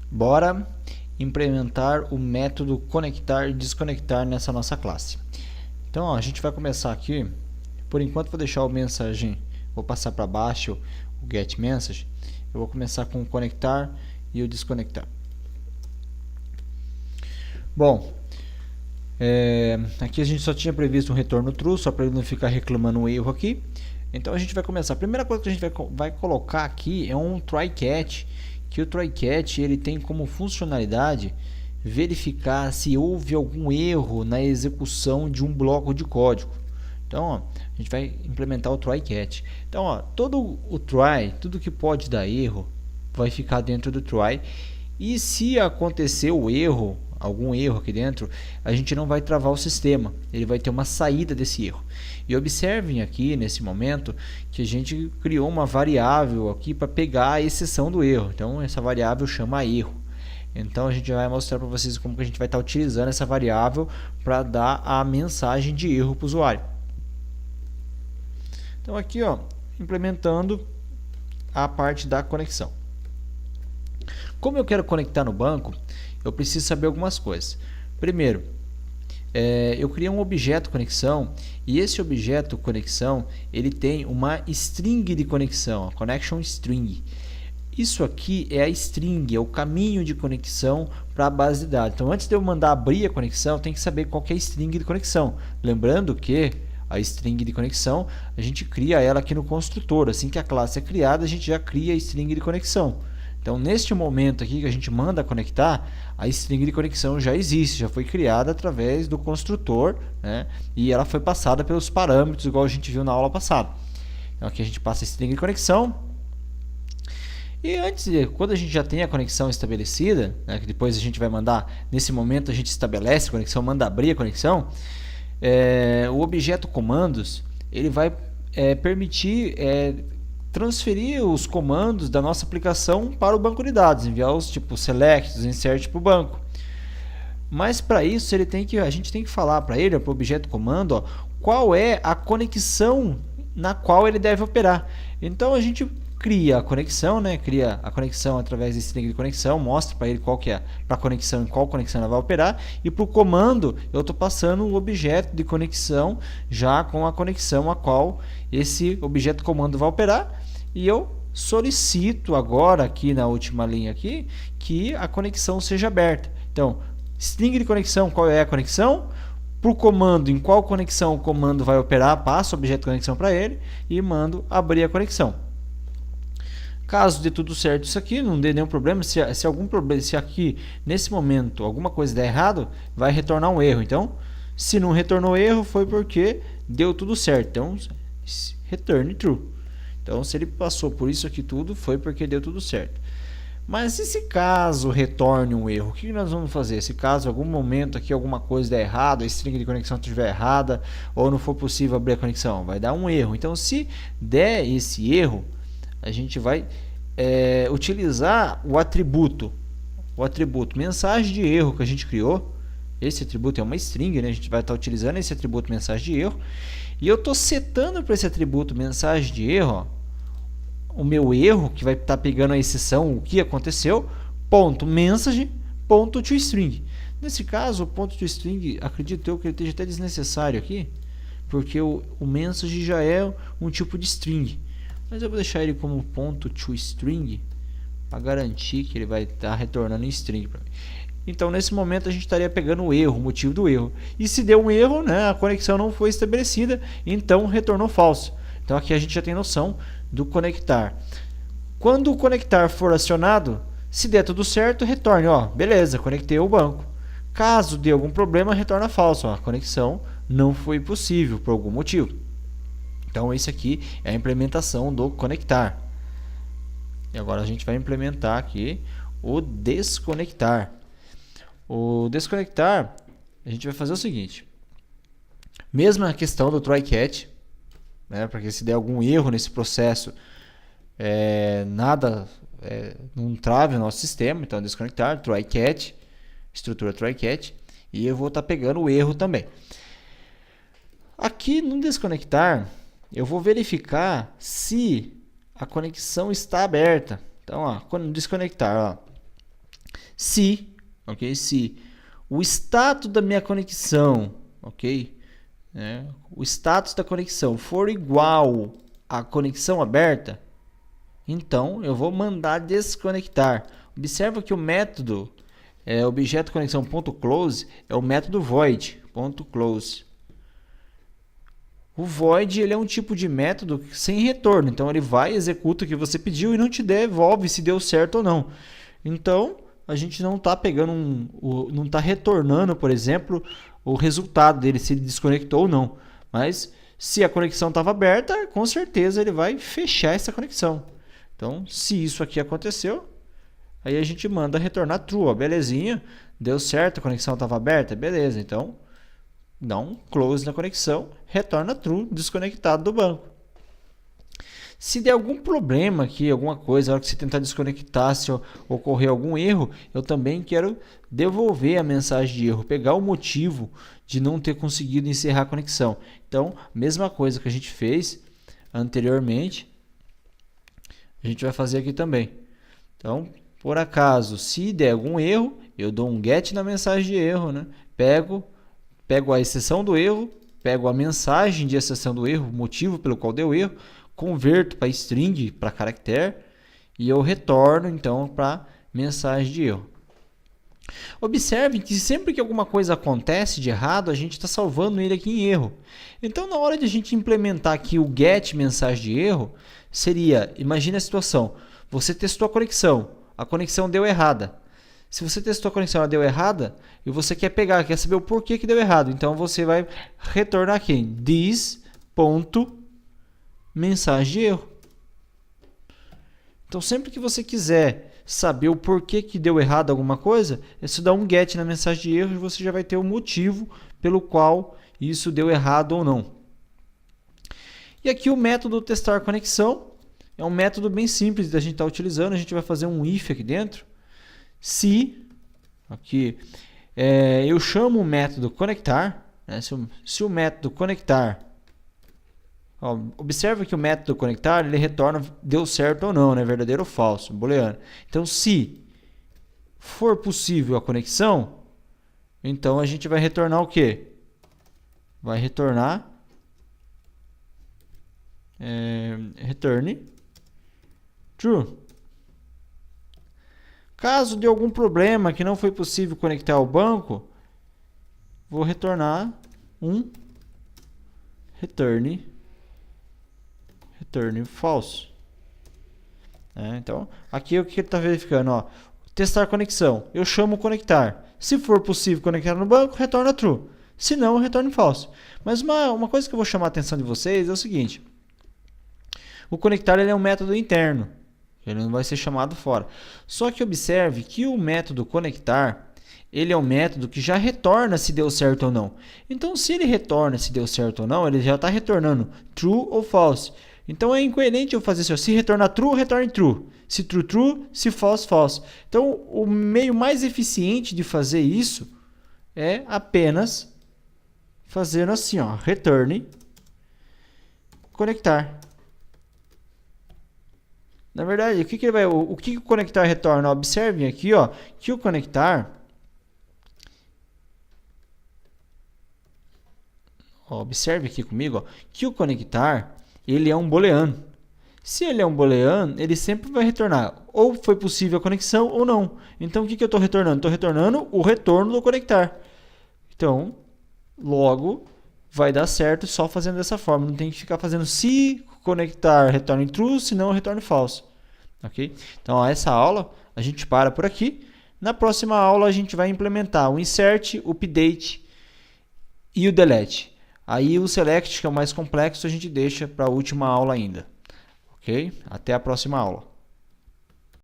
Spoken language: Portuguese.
Bora implementar o método conectar e desconectar nessa nossa classe. Então, ó, a gente vai começar aqui. Por enquanto vou deixar o mensagem, vou passar para baixo o get message. Eu vou começar com o conectar e o desconectar. Bom, aqui a gente só tinha previsto um retorno true, só para ele não ficar reclamando um erro aqui. Então a gente vai começar. A primeira coisa que a gente vai colocar aqui é um try catch, que o try catch ele tem como funcionalidade verificar se houve algum erro na execução de um bloco de código. Então, ó, a gente vai implementar o try catch. Então, ó, todo o try, tudo que pode dar erro, vai ficar dentro do try. E se acontecer o erro, algum erro aqui dentro, a gente não vai travar o sistema, ele vai ter uma saída desse erro. E observem aqui nesse momento que a gente criou uma variável aqui para pegar a exceção do erro. Então essa variável chama erro. Então a gente vai mostrar para vocês como que a gente vai estar utilizando essa variável para dar a mensagem de erro para o usuário. Então aqui, ó, implementando a parte da conexão. Como eu quero conectar no banco, eu preciso saber algumas coisas. Primeiro, eu criei um objeto conexão e esse objeto conexão ele tem uma string de conexão, a connection string. Isso aqui é a string, é o caminho de conexão para a base de dados. Então, antes de eu mandar abrir a conexão, tem que saber qual que é a string de conexão. Lembrando que a string de conexão a gente cria ela aqui no construtor. Assim que a classe é criada, a gente já cria a string de conexão. Então, neste momento aqui que a gente manda conectar, a string de conexão já existe, já foi criada através do construtor, né? E ela foi passada pelos parâmetros, igual a gente viu na aula passada. Então, aqui a gente passa a string de conexão. E antes, quando a gente já tem a conexão estabelecida, né, que depois a gente vai mandar, nesse momento a gente estabelece a conexão, manda abrir a conexão, o objeto comandos, ele vai permitir transferir os comandos da nossa aplicação para o banco de dados, enviar os tipo select, insert para o banco. Mas para isso a gente tem que falar para ele, para o objeto comando, ó, qual é a conexão na qual ele deve operar. Então a gente cria a conexão, né? Cria a conexão através da string de conexão, mostra para ele qual que é a conexão e qual conexão ela vai operar, e para o comando eu estou passando o objeto de conexão já com a conexão a qual esse objeto comando vai operar, e eu solicito agora aqui na última linha aqui que a conexão seja aberta. Então, string de conexão, qual é a conexão? Para o comando, em qual conexão o comando vai operar, passo o objeto de conexão para ele e mando abrir a conexão. Caso dê tudo certo isso aqui, não dê nenhum problema, se algum problema, se aqui nesse momento alguma coisa der errado, vai retornar um erro. Então, se não retornou erro, foi porque deu tudo certo. Então, return true. Então, se ele passou por isso aqui tudo, foi porque deu tudo certo. Mas e se caso retorne um erro, o que nós vamos fazer? Se caso em algum momento aqui alguma coisa der errado, a string de conexão estiver errada, ou não for possível abrir a conexão, vai dar um erro. Então, se der esse erro, a gente vai utilizar o atributo mensagem de erro que a gente criou. Esse atributo é uma string, né? A gente vai estar utilizando esse atributo mensagem de erro. E eu estou setando para esse atributo mensagem de erro, ó, o meu erro, que vai estar pegando a exceção, o que aconteceu, ponto message, ponto toString. Nesse caso, o ponto toString, acredito eu que ele esteja até desnecessário aqui, porque o message já é um tipo de string. Mas eu vou deixar ele como ponto toString para garantir que ele vai estar retornando em string para mim. Então, nesse momento, a gente estaria pegando o erro, o motivo do erro. E se deu um erro, né, a conexão não foi estabelecida, então retornou falso. Então, aqui a gente já tem noção do conectar. Quando o conectar for acionado, se der tudo certo, retorne, ó, beleza, conectei o banco. Caso dê algum problema, retorna falso, ó, a conexão não foi possível por algum motivo. Então, esse aqui é a implementação do conectar. E agora a gente vai implementar aqui o desconectar. O desconectar, a gente vai fazer o seguinte. Mesma questão do try catch, né, porque se der algum erro nesse processo, não trave o nosso sistema. Então, desconectar, try catch, estrutura try catch, e eu vou estar pegando o erro também. Aqui no desconectar, eu vou verificar se a conexão está aberta. Então, ó, quando desconectar, ó, Se, ok? Se o status da minha conexão, ok? O status da conexão for igual à conexão aberta, então eu vou mandar desconectar. Observa que o método objeto conexão.close é o método void.close. O void ele é um tipo de método sem retorno, então ele vai, executa o que você pediu e não te devolve se deu certo ou não. Então a gente não está pegando não está retornando, por exemplo, o resultado dele, se ele desconectou ou não. Mas se a conexão estava aberta, com certeza ele vai fechar essa conexão. Então, se isso aqui aconteceu, aí a gente manda retornar true, ó, belezinha, deu certo, a conexão estava aberta, beleza, então dá um close na conexão, retorna true, desconectado do banco. Se der algum problema aqui, alguma coisa, na hora que você tentar desconectar, se ocorrer algum erro, eu também quero devolver a mensagem de erro, pegar o motivo de não ter conseguido encerrar a conexão. Então, mesma coisa que a gente fez anteriormente, a gente vai fazer aqui também. Então, por acaso, se der algum erro, eu dou um get na mensagem de erro, né? Pego a exceção do erro, pego a mensagem de exceção do erro, o motivo pelo qual deu erro, converto para string, para caractere, e eu retorno então para mensagem de erro. Observe que sempre que alguma coisa acontece de errado, a gente está salvando ele aqui em erro. Então, na hora de a gente implementar aqui o get mensagem de erro, seria, imagine a situação, você testou a conexão deu errada. Se você testou a conexão e ela deu errada, e você quer saber o porquê que deu errado, então você vai retornar aqui, this.mensagem de erro. Então, sempre que você quiser saber o porquê que deu errado alguma coisa, é só dar um get na mensagem de erro e você já vai ter o motivo pelo qual isso deu errado ou não. E aqui o método testar conexão é um método bem simples da gente estar utilizando. A gente vai fazer um if aqui dentro. Se aqui eu chamo o método conectar, né? Se o método conectar, observa que o método conectar ele retorna deu certo ou não, né? Verdadeiro ou falso, booleano. Então, se for possível a conexão, então a gente vai retornar o quê? Vai retornar return true. Caso de algum problema que não foi possível conectar ao banco, vou retornar um return false. Então, aqui o que ele está verificando? Testar conexão. Eu chamo conectar. Se for possível conectar no banco, retorna true. Se não, retorna false. Mas uma coisa que eu vou chamar a atenção de vocês é o seguinte. O conectar ele é um método interno. Ele não vai ser chamado fora. Só que observe que o método conectar, ele é um método que já retorna se deu certo ou não. Então, se ele retorna se deu certo ou não, ele já está retornando true ou false. Então, é incoerente eu fazer assim, se retornar true, retorne true. Se true, true, se false, false. Então, o meio mais eficiente de fazer isso é apenas fazendo assim, return conectar. Na verdade, o que o conectar retorna? Observem aqui, que o conectar, observe aqui comigo, que o conectar, ele é um booleano. Se ele é um booleano, ele sempre vai retornar ou foi possível a conexão ou não. Então, o que eu estou retornando? Estou retornando o retorno do conectar. Então, logo, vai dar certo só fazendo dessa forma. Não tem que ficar fazendo se conectar retorne true, senão retorne false. Ok? Então, essa aula a gente para por aqui. Na próxima aula a gente vai implementar o insert, o update e o delete. Aí o select, que é o mais complexo, a gente deixa para a última aula ainda. Ok? Até a próxima aula.